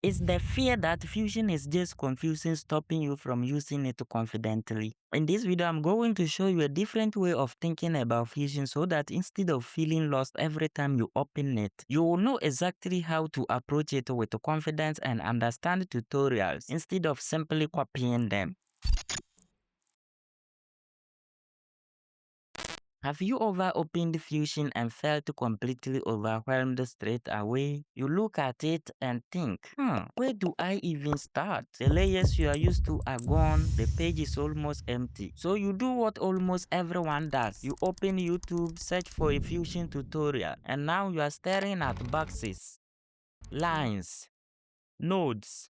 It's the fear that Fusion is just confusing, stopping you from using it confidently. In this video, I'm going to show you a different way of thinking about Fusion so that instead of feeling lost every time you open it, you will know exactly how to approach it with confidence and understand tutorials instead of simply copying them. Have you ever opened Fusion and felt completely overwhelmed straight away? You look at it and think, where do I even start? The layers you are used to are gone, the page is almost empty. So you do what almost everyone does. You open YouTube, search for a Fusion tutorial, and now you are staring at boxes, lines, nodes,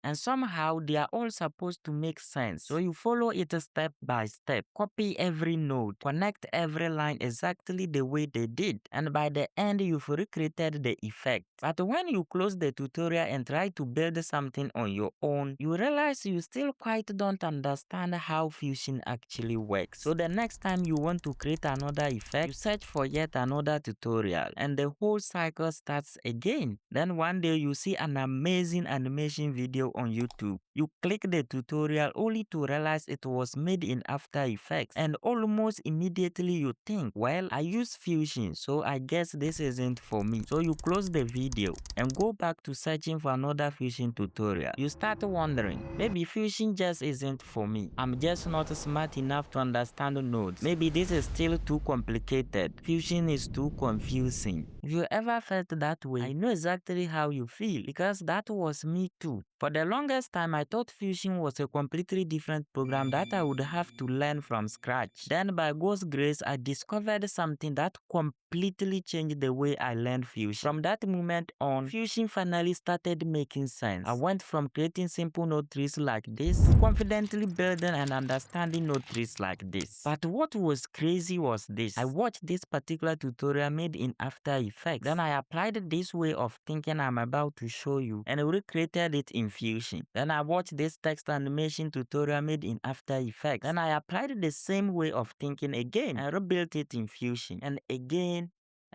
and somehow they are all supposed to make sense. So you follow it step by step, copy every node, connect every line exactly the way they did, and by the end you've recreated the effect. But when you close the tutorial and try to build something on your own, you realize you still quite don't understand how Fusion actually works. So the next time you want to create another effect, you search for yet another tutorial, and the whole cycle starts again. Then one day you see an amazing animation video on YouTube. You click the tutorial only to realize it was made in After Effects, and almost immediately you think, well, I use Fusion, so I guess this isn't for me. So you close the video and go back to searching for another Fusion tutorial. You start wondering, maybe Fusion just isn't for me. I'm just not smart enough to understand nodes. Maybe this is still too complicated. Fusion is too confusing. If you ever felt that way, I know exactly how you feel because that was me too. For the longest time, I thought Fusion was a completely different program that I would have to learn from scratch. Then by God's grace, I discovered something that completely changed the way I learned Fusion. From that moment on, Fusion finally started making sense. I went from creating simple node trees like this, confidently building and understanding node trees like this. But what was crazy was this. I watched this particular tutorial made in After Effects. Then I applied this way of thinking I'm about to show you and recreated it in Fusion. Then I watched this text animation tutorial made in After Effects. Then I applied the same way of thinking again and rebuilt it in Fusion, and again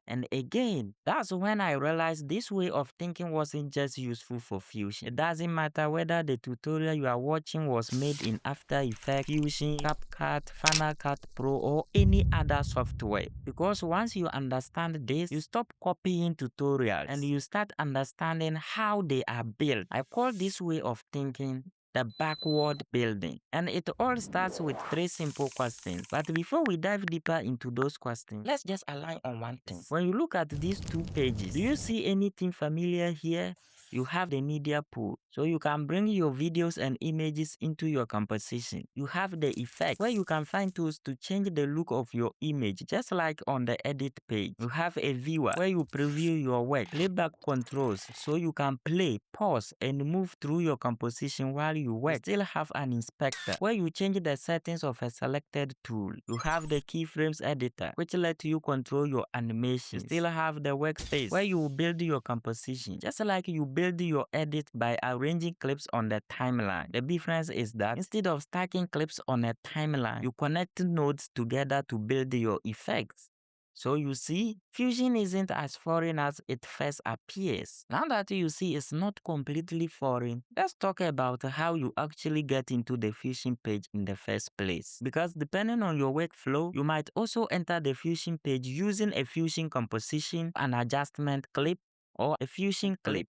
and again. That's when I realized this way of thinking wasn't just useful for Fusion. It doesn't matter whether the tutorial you are watching was made in After Effects, Fusion, CapCut, Final Cut Pro, or any other software. Because once you understand this, you stop copying tutorials and you start understanding how they are built. I call this way of thinking the backward building. And it all starts with three simple questions. But before we dive deeper into those questions, let's just align on one thing. When you look at these two pages, do you see anything familiar here? You have the media pool, so you can bring your videos and images into your composition. You have the effect, where you can find tools to change the look of your image, just like on the edit page. You have a viewer, where you preview your work, playback controls, so you can play, pause, and move through your composition while you work. You still have an inspector, where you change the settings of a selected tool. You have the keyframes editor, which lets you control your animation. You still have the workspace, where you build your composition, just like you build your edit by arranging clips on the timeline. The difference is that instead of stacking clips on a timeline, you connect nodes together to build your effects. So you see, Fusion isn't as foreign as it first appears. Now that you see it's not completely foreign, let's talk about how you actually get into the Fusion page in the first place. Because depending on your workflow, you might also enter the Fusion page using a Fusion composition, an adjustment clip, or a Fusion clip.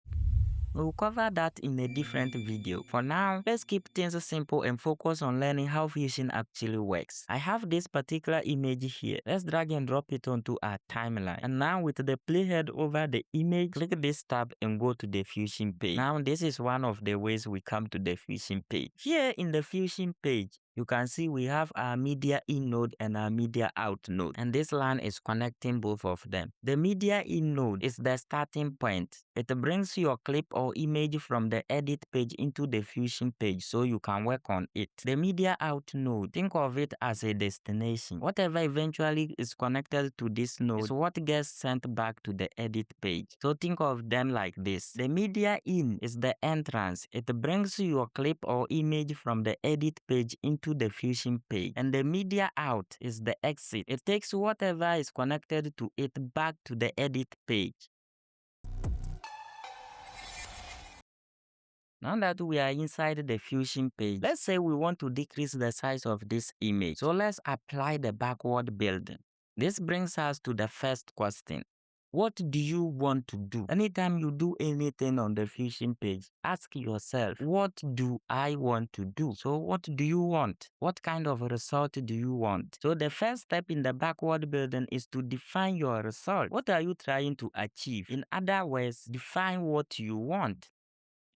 We'll cover that in a different video. For now, let's keep things simple and focus on learning how Fusion actually works. I have this particular image here. Let's drag and drop it onto our timeline. And now with the playhead over the image, click this tab and go to the Fusion page. Now this is one of the ways we come to the Fusion page. Here in the Fusion page, you can see we have our media in node and our media out node, and this line is connecting both of them. The media in node is the starting point. It brings your clip or image from the edit page into the Fusion page so you can work on it. The media out node, think of it as a destination. Whatever eventually is connected to this node is what gets sent back to the edit page. So think of them like this. The media in is the entrance. It brings your clip or image from the edit page into the Fusion page, and the media out is the exit. It takes whatever is connected to it back to the edit page. Now that we are inside the Fusion page, let's say we want to decrease the size of this image. So let's apply the backward building. This brings us to the first question. What do you want to do? Anytime you do anything on the Fusion page, ask yourself, what do I want to do? So what do you want? What kind of result do you want? So the first step in the backward building is to define your result. What are you trying to achieve? In other words, define what you want.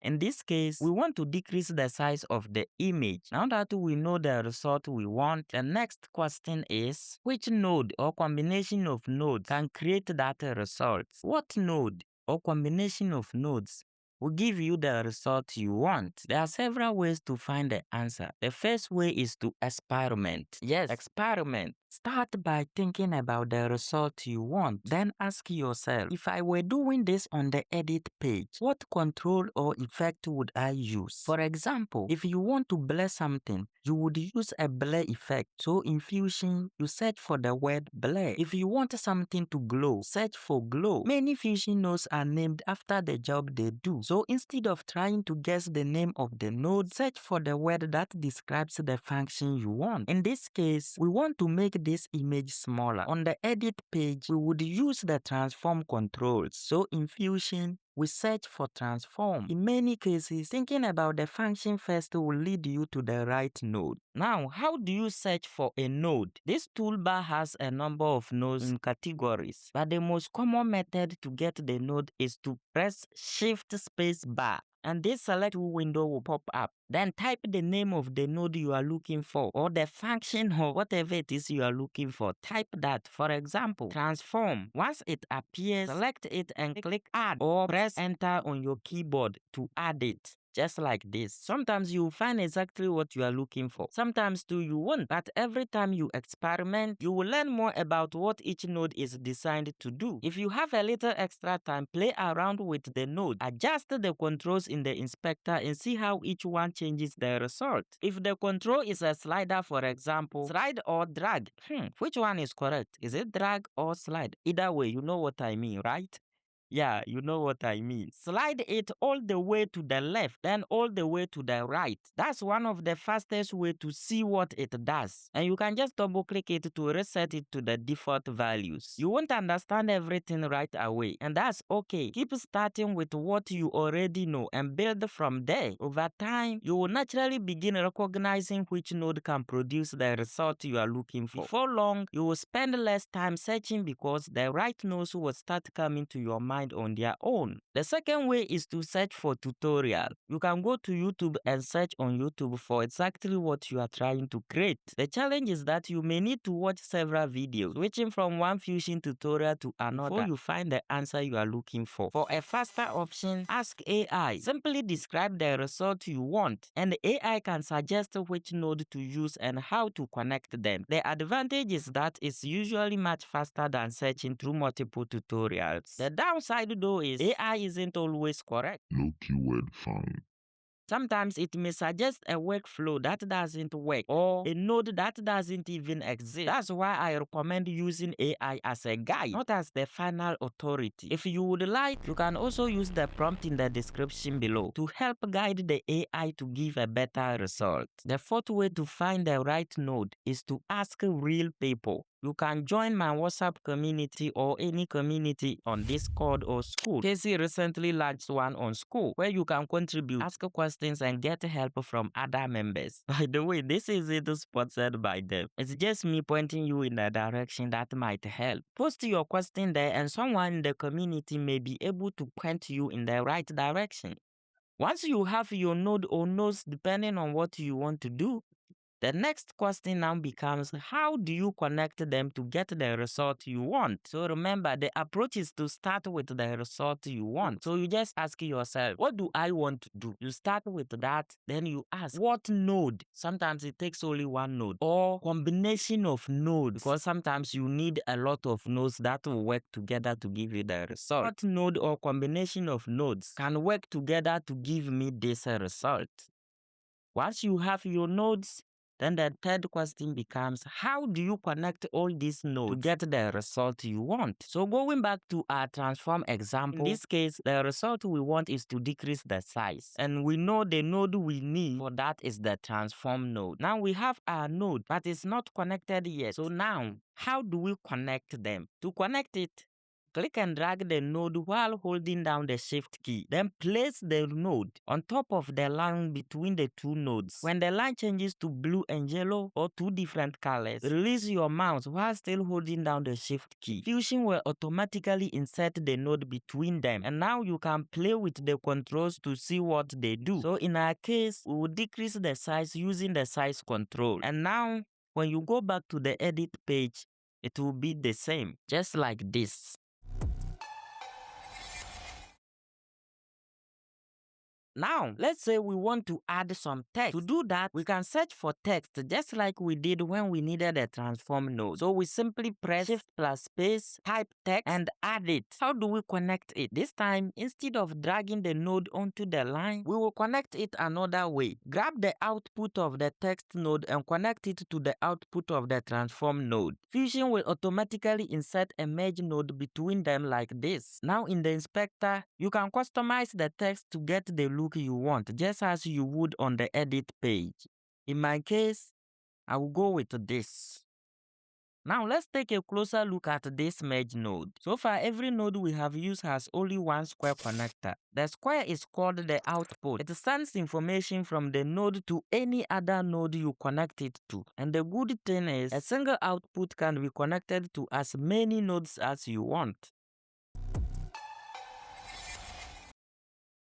In this case, we want to decrease the size of the image. Now that we know the result we want, the next question is, which node or combination of nodes can create that result? What node or combination of nodes will give you the result you want? There are several ways to find the answer. The first way is to experiment. Yes, experiment. Start by thinking about the result you want. Then ask yourself, if I were doing this on the edit page, what control or effect would I use? For example, if you want to blur something, you would use a blur effect. So in Fusion, you search for the word blur. If you want something to glow, search for glow. Many Fusion nodes are named after the job they do. So instead of trying to guess the name of the node, search for the word that describes the function you want. In this case, we want to make this image smaller. On the edit page, we would use the transform controls. So in Fusion, we search for transform. In many cases, thinking about the function first will lead you to the right node. Now, how do you search for a node? This toolbar has a number of nodes in categories, but the most common method to get the node is to press Shift space bar, and this select window will pop up. Then type the name of the node you are looking for, or the function or whatever it is you are looking for. Type that. For example, transform. Once it appears, select it and click add, or press enter on your keyboard to add it. Just like this. Sometimes you will find exactly what you are looking for. Sometimes too you won't. But every time you experiment, you will learn more about what each node is designed to do. If you have a little extra time, play around with the node. Adjust the controls in the inspector and see how each one changes the result. If the control is a slider, for example, slide or drag. Which one is correct? Is it drag or slide? Either way, you know what I mean, right? Yeah, you know what I mean. Slide it all the way to the left, then all the way to the right. That's one of the fastest way to see what it does. And you can just double click it to reset it to the default values. You won't understand everything right away, and that's okay. Keep starting with what you already know and build from there. Over time, you will naturally begin recognizing which node can produce the result you are looking for. Before long, you will spend less time searching because the right nodes will start coming to your mind on their own. The second way is to search for tutorial. You can go to YouTube and search on YouTube for exactly what you are trying to create. The challenge is that you may need to watch several videos, switching from one Fusion tutorial to another before you find the answer you are looking for. For a faster option, ask AI. Simply describe the result you want, and the AI can suggest which node to use and how to connect them. The advantage is that it's usually much faster than searching through multiple tutorials. The downside though is AI isn't always correct. No keyword found. Sometimes it may suggest a workflow that doesn't work or a node that doesn't even exist. That's why I recommend using AI as a guide, not as the final authority. If you would like, you can also use the prompt in the description below to help guide the AI to give a better result. The fourth way to find the right node is to ask real people. You can join my WhatsApp community or any community on Discord or School. Casey recently launched one on School where you can contribute, ask questions, and get help from other members. By the way, this isn't sponsored by them. It's just me pointing you in a direction that might help. Post your question there and someone in the community may be able to point you in the right direction. Once you have your node or nodes depending on what you want to do, the next question now becomes, how do you connect them to get the result you want? So remember, the approach is to start with the result you want. So you just ask yourself, what do I want to do? You start with that, then you ask, what node? Sometimes it takes only one node or combination of nodes, because sometimes you need a lot of nodes that will work together to give you the result. What node or combination of nodes can work together to give me this result? Once you have your nodes, Then the third question becomes, how do you connect all these nodes to get the result you want? So going back to our transform example, in this case, the result we want is to decrease the size. And we know the node we need for that is the transform node. Now we have our node, but it's not connected yet. So now, how do we connect them? To connect it, click and drag the node while holding down the shift key. Then place the node on top of the line between the two nodes. When the line changes to blue and yellow or two different colors, release your mouse while still holding down the shift key. Fusion will automatically insert the node between them. And now you can play with the controls to see what they do. So in our case, we will decrease the size using the size control. And now, when you go back to the edit page, it will be the same, just like this. Now, let's say we want to add some text. To do that, we can search for text just like we did when we needed a transform node. So we simply press Shift plus space, type text, and add it. How do we connect it? This time, instead of dragging the node onto the line, we will connect it another way. Grab the output of the text node and connect it to the output of the transform node. Fusion will automatically insert a merge node between them like this. Now in the inspector, you can customize the text to get the look you want, just as you would on the edit page. In my case, I will go with this. Now let's take a closer look at this merge node. So far, every node we have used has only one square connector. The square is called the output. It sends information from the node to any other node you connect it to. And the good thing is, a single output can be connected to as many nodes as you want.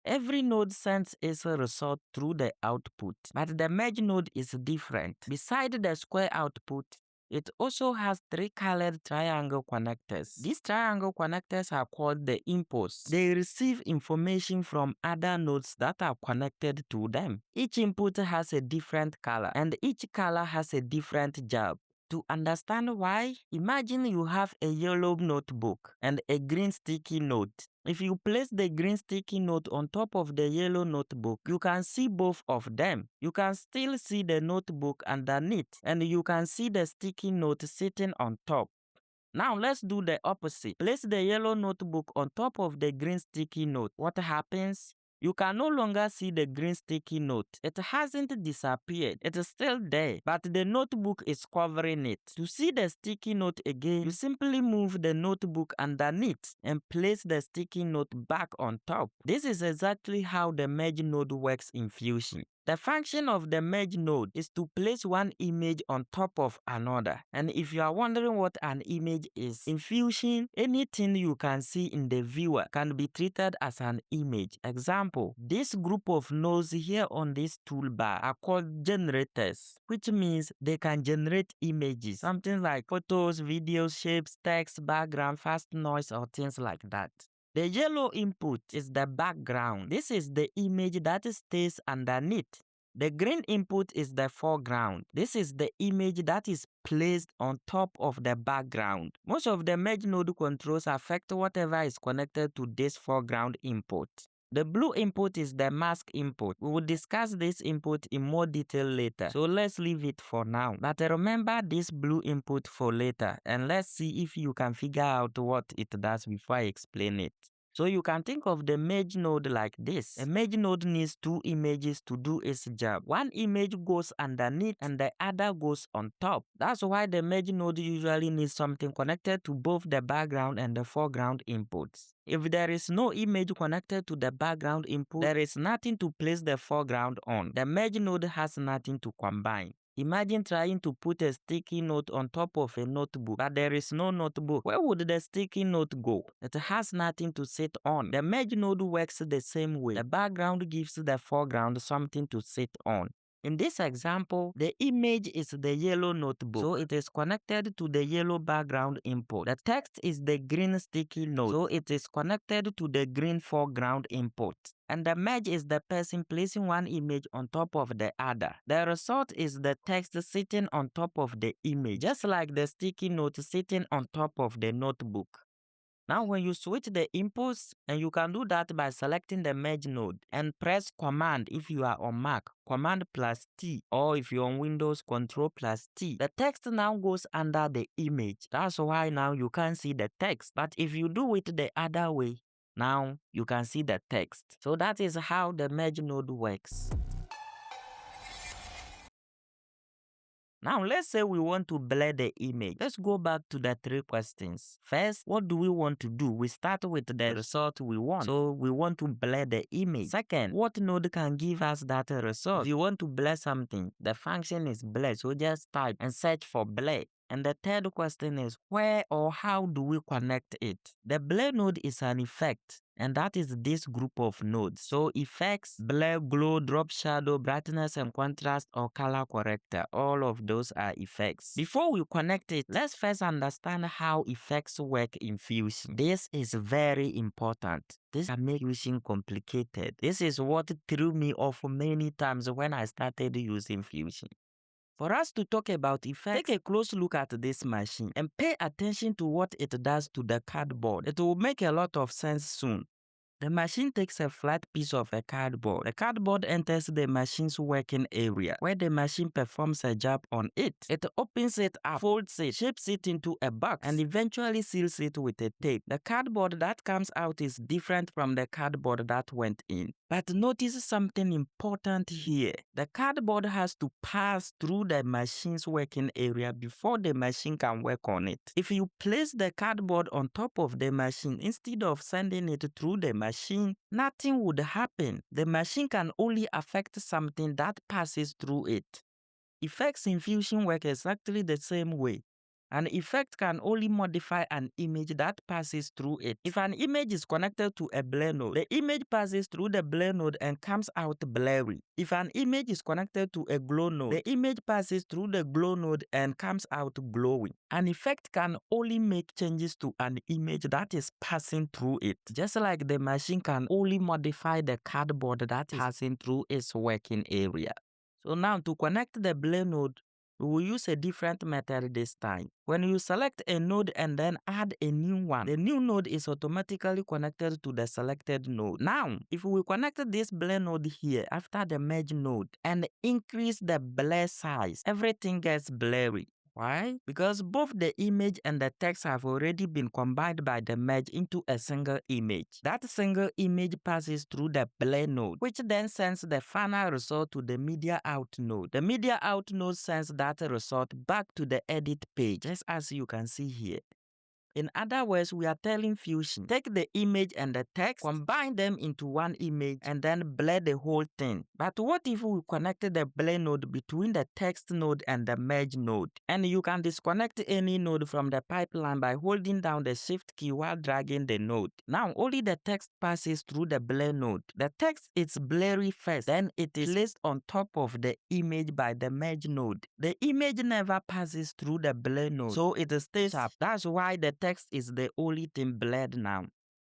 Every node sends its result through the output, but the merge node is different. Beside the square output, it also has three colored triangle connectors. These triangle connectors are called the inputs. They receive information from other nodes that are connected to them. Each input has a different color, and each color has a different job. To understand why, imagine you have a yellow notebook and a green sticky note. If you place the green sticky note on top of the yellow notebook, you can see both of them. You can still see the notebook underneath, and you can see the sticky note sitting on top. Now let's do the opposite. Place the yellow notebook on top of the green sticky note. What happens? You can no longer see the green sticky note. It hasn't disappeared. It is still there, but the notebook is covering it. To see the sticky note again, you simply move the notebook underneath and place the sticky note back on top. This is exactly how the merge node works in Fusion. The function of the merge node is to place one image on top of another. And if you are wondering what an image is, in Fusion, anything you can see in the viewer can be treated as an image. Example, this group of nodes here on this toolbar are called generators, which means they can generate images, something like photos, videos, shapes, text, background, fast noise, or things like that. The yellow input is the background. This is the image that stays underneath. The green input is the foreground. This is the image that is placed on top of the background. Most of the merge node controls affect whatever is connected to this foreground input. The blue input is the mask input. We will discuss this input in more detail later, so let's leave it for now. But remember this blue input for later, and let's see if you can figure out what it does before I explain it. So you can think of the merge node like this. A merge node needs two images to do its job. One image goes underneath and the other goes on top. That's why the merge node usually needs something connected to both the background and the foreground inputs. If there is no image connected to the background input, there is nothing to place the foreground on. The merge node has nothing to combine. Imagine trying to put a sticky note on top of a notebook, but there is no notebook. Where would the sticky note go? It has nothing to sit on. The merge node works the same way. The background gives the foreground something to sit on. In this example, the image is the yellow notebook, so it is connected to the yellow background input. The text is the green sticky note, so it is connected to the green foreground input. And the merge is the person placing one image on top of the other. The result is the text sitting on top of the image, just like the sticky note sitting on top of the notebook. Now when you switch the inputs, and you can do that by selecting the merge node and press Command if you are on Mac, Command plus T, or if you're on Windows, Control plus T. The text now goes under the image. That's why now you can't see the text. But if you do it the other way, now you can see the text. So that is how the merge node works. Now, let's say we want to blur the image. Let's go back to the 3 questions. First, what do we want to do? We start with the result we want. So, we want to blur the image. Second, what node can give us that result? If you want to blur something, the function is blur. So, just type and search for blur. And the third question is, where or how do we connect it? The blur node is an effect, and that is this group of nodes. So effects, blur, glow, drop shadow, brightness and contrast, or color corrector, all of those are effects. Before we connect it, let's first understand how effects work in Fusion. This is very important. This can make Fusion complicated. This is what threw me off many times when I started using Fusion. For us to talk about effects, take a close look at this machine and pay attention to what it does to the cardboard. It will make a lot of sense soon. The machine takes a flat piece of a cardboard. The cardboard enters the machine's working area, where the machine performs a job on it. It opens it up, folds it, shapes it into a box, and eventually seals it with a tape. The cardboard that comes out is different from the cardboard that went in. But notice something important here. The cardboard has to pass through the machine's working area before the machine can work on it. If you place the cardboard on top of the machine instead of sending it through the machine, nothing would happen. The machine can only affect something that passes through it. Effects in Fusion work exactly the same way. An effect can only modify an image that passes through it. If an image is connected to a blur node, the image passes through the blur node and comes out blurry. If an image is connected to a glow node, the image passes through the glow node and comes out glowing. An effect can only make changes to an image that is passing through it, just like the machine can only modify the cardboard that is passing through its working area. So now to connect the blur node, we will use a different method this time. When you select a node and then add a new one, the new node is automatically connected to the selected node. Now, if we connect this blur node here after the merge node and increase the blur size, everything gets blurry. Why? Because both the image and the text have already been combined by the merge into a single image. That single image passes through the blur node, which then sends the final result to the media out node. The media out node sends that result back to the edit page, just as you can see here. In other words, we are telling Fusion, take the image and the text, combine them into one image, and then blur the whole thing. But what if we connected the blur node between the text node and the merge node? And you can disconnect any node from the pipeline by holding down the shift key while dragging the node. Now, only the text passes through the blur node. The text is blurry first, then it is placed on top of the image by the merge node. The image never passes through the blur node, so it stays sharp. That's why the text is the only thing blurred now.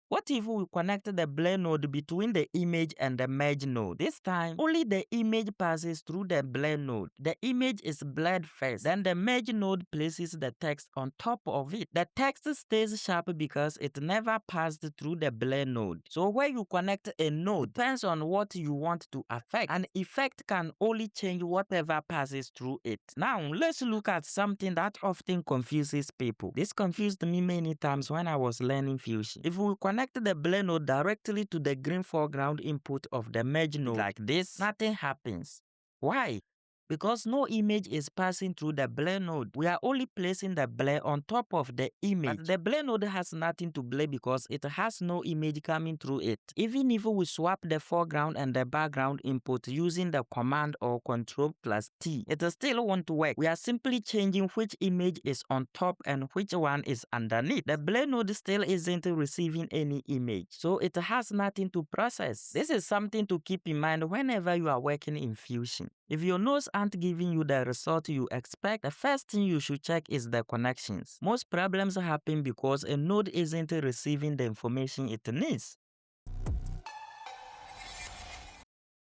What if we connect the blur node between the image and the merge node? This time, only the image passes through the blur node. The image is blurred first, then the merge node places the text on top of it. The text stays sharp because it never passed through the blur node. So where you connect a node depends on what you want to affect. An effect can only change whatever passes through it. Now, let's look at something that often confuses people. This confused me many times when I was learning Fusion. If we connect the blur node directly to the green foreground input of the merge node like this, nothing happens. Why? Because no image is passing through the blur node. We are only placing the blur on top of the image. But the blur node has nothing to blur because it has no image coming through it. Even if we swap the foreground and the background input using the command or control plus T, it still won't work. We are simply changing which image is on top and which one is underneath. The blur node still isn't receiving any image, so it has nothing to process. This is something to keep in mind whenever you are working in Fusion. If your nodes aren't giving you the result you expect, the first thing you should check is the connections. Most problems happen because a node isn't receiving the information it needs.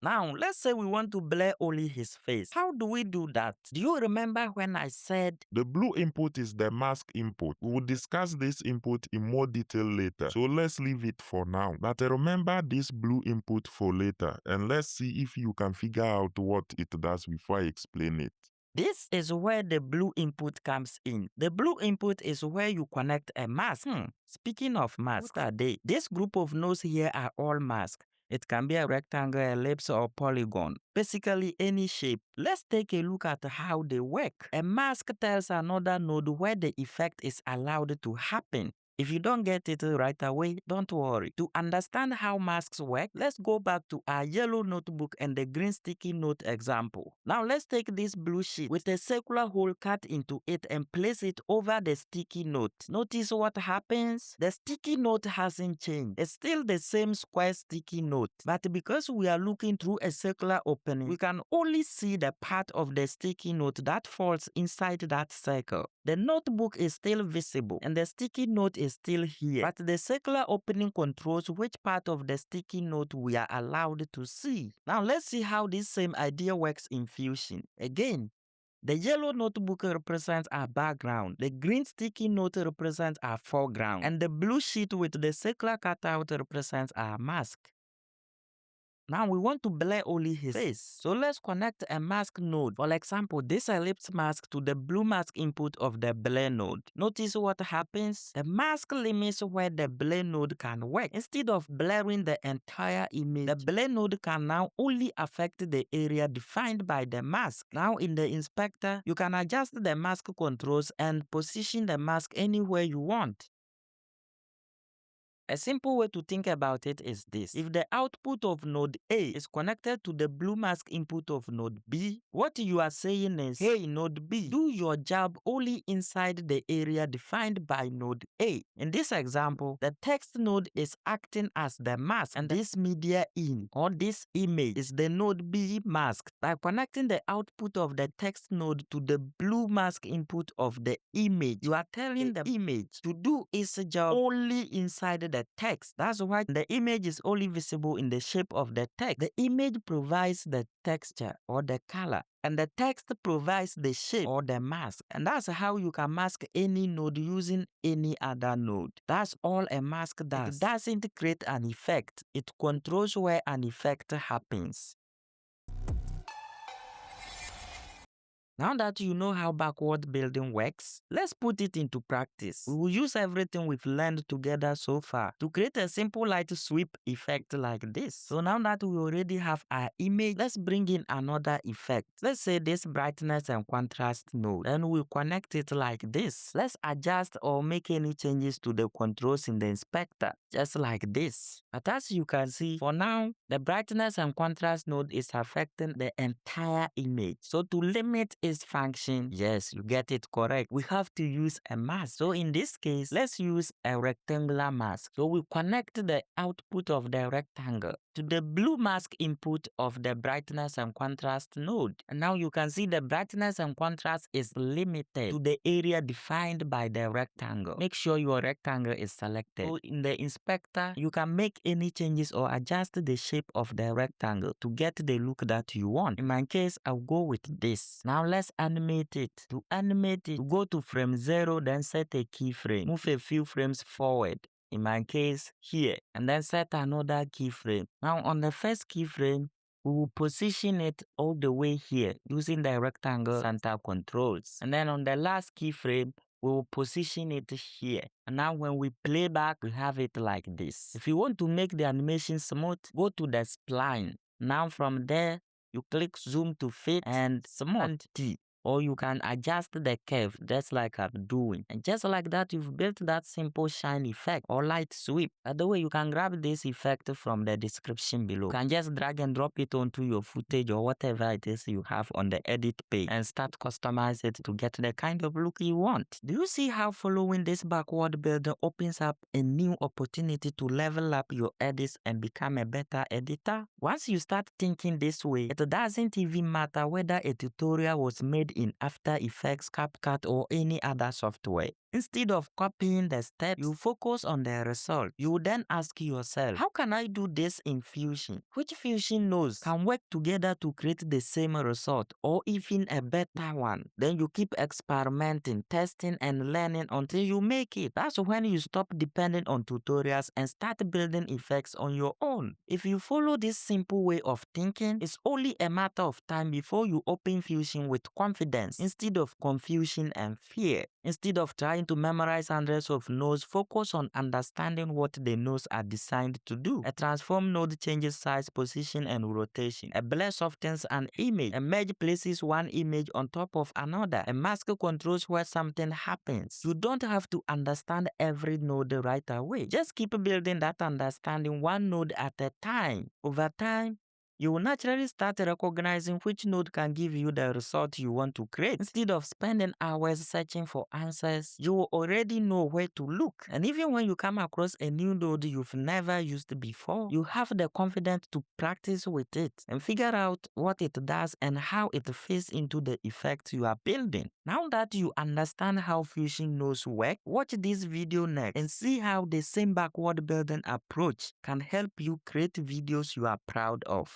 Now, let's say we want to blur only his face. How do we do that? Do you remember when I said The blue input is the mask input. We will discuss this input in more detail later, so let's leave it for now. But remember this blue input for later, and let's see if you can figure out what it does before I explain it. this is where the blue input comes in? The blue input is where you connect a mask. Speaking of masks, what are they? This group of nodes here are all masks. It can be a rectangle, ellipse, or polygon. Basically any shape. Let's take a look at how they work. A mask tells another node where the effect is allowed to happen. If you don't get it right away, don't worry. To understand how masks work, let's go back to our yellow notebook and the green sticky note example. Now let's take this blue sheet with a circular hole cut into it and place it over the sticky note. Notice what happens? The sticky note hasn't changed. It's still the same square sticky note. But because we are looking through a circular opening, we can only see the part of the sticky note that falls inside that circle. The notebook is still visible and the sticky note is still here, but the circular opening controls which part of the sticky note we are allowed to see. Now let's see how this same idea works in Fusion. Again, the yellow notebook represents our background, the green sticky note represents our foreground, and the blue sheet with the circular cutout represents our mask. Now we want to blur only his face. So let's connect a mask node. For example, this ellipse mask to the blue mask input of the blur node. Notice what happens? The mask limits where the blur node can work. Instead of blurring the entire image, the blur node can now only affect the area defined by the mask. Now in the inspector, you can adjust the mask controls and position the mask anywhere you want. A simple way to think about it is this. If the output of node A is connected to the blue mask input of node B, what you are saying is, hey node B, do your job only inside the area defined by node A. In this example, the text node is acting as the mask and this media in or this image is the node B mask. By connecting the output of the text node to the blue mask input of the image, you are telling the image to do its job only inside the text. That's why the image is only visible in the shape of the text. The image provides the texture or the color, and the text provides the shape or the mask. And that's how you can mask any node using any other node. That's all a mask does. It doesn't create an effect. It controls where an effect happens. Now that you know how backward building works, let's put it into practice. We will use everything we've learned together so far to create a simple light sweep effect like this. So now that we already have our image, let's bring in another effect. Let's say this brightness and contrast node. Then we'll connect it like this. Let's adjust or make any changes to the controls in the inspector, just like this. But as you can see, for now, the brightness and contrast node is affecting the entire image. So to limit its function, yes, you get it correct, we have to use a mask. So in this case, let's use a rectangular mask. So we connect the output of the rectangle to the blue mask input of the brightness and contrast node. And now you can see the brightness and contrast is limited to the area defined by the rectangle. Make sure your rectangle is selected. So in the inspector, you can make any changes or adjust the shape of the rectangle to get the look that you want. In my case, I'll go with this. Now let's animate it. To animate it, go to frame 0, then set a keyframe. Move a few frames forward. In my case, here, and then set another keyframe. Now on the first keyframe, we will position it all the way here using the rectangle center controls. And then on the last keyframe, we will position it here. And now when we play back, we have it like this. If you want to make the animation smooth, go to the spline. Now from there, you click zoom to fit and smooth T. Or you can adjust the curve just like I'm doing. And just like that, you've built that simple shine effect or light sweep. By the way, you can grab this effect from the description below. You can just drag and drop it onto your footage or whatever it is you have on the edit page and start customize it to get the kind of look you want. Do you see how following this backward builder opens up a new opportunity to level up your edits and become a better editor? Once you start thinking this way, it doesn't even matter whether a tutorial was made in After Effects, CapCut, or any other software. Instead of copying the steps, you focus on the result. You then ask yourself, how can I do this in Fusion? Which Fusion nodes can work together to create the same result or even a better one? Then you keep experimenting, testing, and learning until you make it. That's when you stop depending on tutorials and start building effects on your own. If you follow this simple way of thinking, it's only a matter of time before you open Fusion with confidence instead of confusion and fear. Instead of trying to memorize hundreds of nodes, focus on understanding what the nodes are designed to do. A transform node changes size, position, and rotation. A blur softens an image. A merge places one image on top of another. A mask controls where something happens. You don't have to understand every node right away. Just keep building that understanding one node at a time. Over time, you will naturally start recognizing which node can give you the result you want to create. Instead of spending hours searching for answers, you will already know where to look. And even when you come across a new node you've never used before, you have the confidence to practice with it and figure out what it does and how it fits into the effect you are building. Now that you understand how Fusion nodes work, watch this video next and see how the same backward building approach can help you create videos you are proud of.